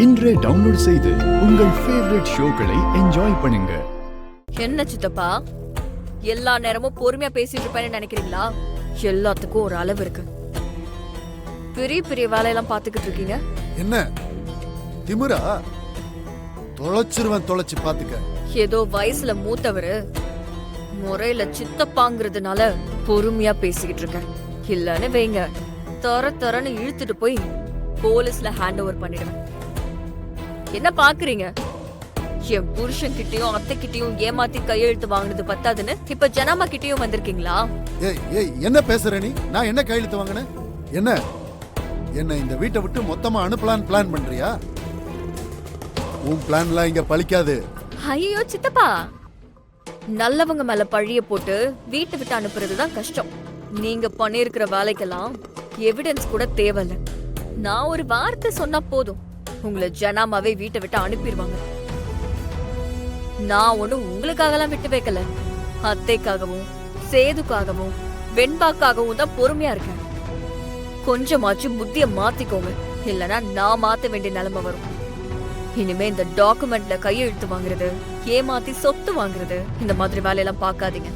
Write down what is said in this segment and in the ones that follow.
இன்றே டவுன்லோட் செய்து உங்கள் ஃபேவரட் ஷோக்களை என்ஜாய் பண்ணுங்க. என்ன சித்தப்பா, எல்லா நேரமும் பொறுமையா பேசிட்டு இருப்பேன்னு நினைக்கிறீங்களா? எல்லாத்துக்கும் ஒரு அளவு இருக்கு. பெரிய பெரிய வேலையெல்லாம் பாத்துக்கிட்டு இருக்கீங்க. என்ன திமிரா? தொலைச்சு பாத்துக்க. ஏதோ வயசுல மூத்தவரு முறையில சித்தப்பாங்கிறதுனால பொறுமையா பேசிக்கிட்டு இருக்கேன். இல்லன்னு வைங்க, தரன்னு இழுத்துட்டு போய் போலீஸ்ல ஹேண்ட் ஓவர் பண்ணிடுவேன். என்ன பாக்குறீங்க? என் புருஷன் கிட்டயும் அத்தை கிட்டயும் ஏமாத்தி கையெழுத்து வாங்கினது பத்தாதுன்னு இப்ப ஜனாமா கிட்டயும் வந்திருக்கீங்களா? ஏய் என்ன பேசுற நீ? நான் என்ன கையெழுத்து வாங்கினேன்? என்ன இந்த வீட்டை விட்டு மொத்தமா அனுப்பலான்னு பிளான் பண்றியா? உன் பிளான்லாம் இங்க பலிக்காது. ஐயோ சித்தப்பா, நல்லவங்க மேல பழிய போட்டு வீட்டை விட்டு அனுப்புறதுதான் கஷ்டம். நீங்க பண்ணிருக்கிற வேலைக்கெல்லாம் எவிடன்ஸ் கூட தேவையில்ல. நான் ஒரு வார்த்தை சொன்னா போதும், உங்களை ஜனாமாவே வீட்டை விட்டு அனுப்பிடுவாங்க. நான் ஒண்ணு உங்களுக்காகலாம் விட்டு வைக்கல, அத்தைக்காகவும் சேதுக்காகவும் வெண்பாக்காகவும் தான் பொறுமையா இருக்கேன். கொஞ்சமாச்சும் புத்திய மாத்திக்கோங்க, இல்லனா நான் மாத்த வேண்டிய நிலைமை வரும். இனிமே இந்த டாக்குமெண்ட்ல கையெழுத்து வாங்குறது, ஏமாத்தி சொத்து வாங்குறது, இந்த மாதிரி வேலையெல்லாம் பார்க்காதீங்க.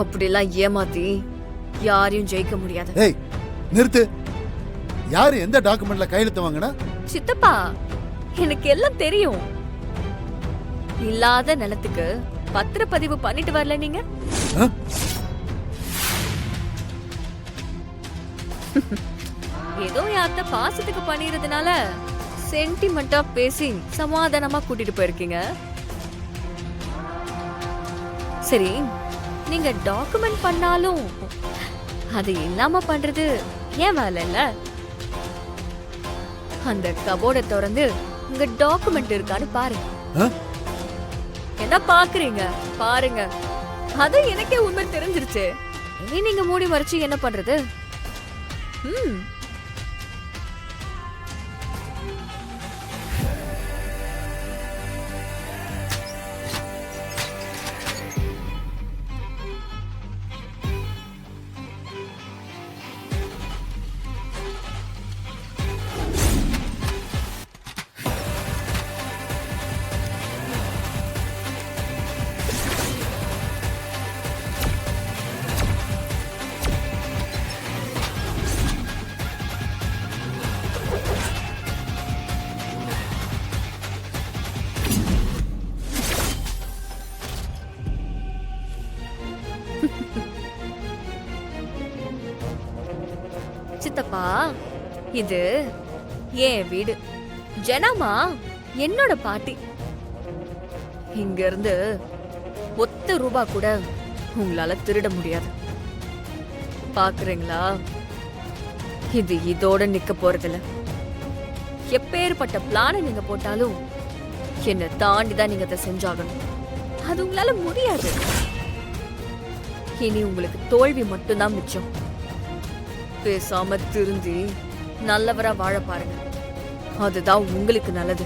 அப்படிலாம் ஏமாத்தி யாரையும் ஜெயிக்க முடியாது. ஏய் நிறுத்து. யாரு எந்த டாக்குமெண்ட்ல கையெழுத்து வாங்கினா? சித்தப்பா, எனக்கு எல்லாம் தெரியும். இல்லாத நிலத்துக்கு பத்திரப்பதிவு பண்ணிட்டு வரல நீங்க? ஏதோ யார்த்த பாசத்துக்கு பண்ணிறதுனால சென்டிமெண்டா பேசி சமாதானமா கூட்டிட்டு போயிருக்கீங்க. சரி, நீங்க டாக்குமெண்ட் பண்ணாலும் அது இல்லாம பண்றது ஏன் வேலை இல்ல? அந்த கபோர்டை திறந்து உங்க டாக்குமெண்ட் இருக்கான்னு பாருங்க. என்ன பாக்குறீங்க? பாருங்க, அது எனக்கே உண்மை தெரிஞ்சிருச்சு. நீங்க மூடி மறைச்சு என்ன பண்றது? சித்தப்பா, இது என் வீடு. ஜனாமா என்னோட பாட்டி. இங்க இருந்து ஒத்த ரூபா கூட உங்களால திருட முடியாது. பாக்குறீங்களா? இது இதோட நிக்க போறதில்ல. எப்பேற்பட்ட பிளான நீங்க போட்டாலும் என்ன தாண்டிதான் நீங்க அதை செஞ்சாகணும். அது உங்களால முடியாது. இனி உங்களுக்கு தோல்வி மட்டும்தான் மிச்சம். பேசாம திருந்தி நல்லவரா வாழ பாருங்க, அதுதான் உங்களுக்கு நல்லது.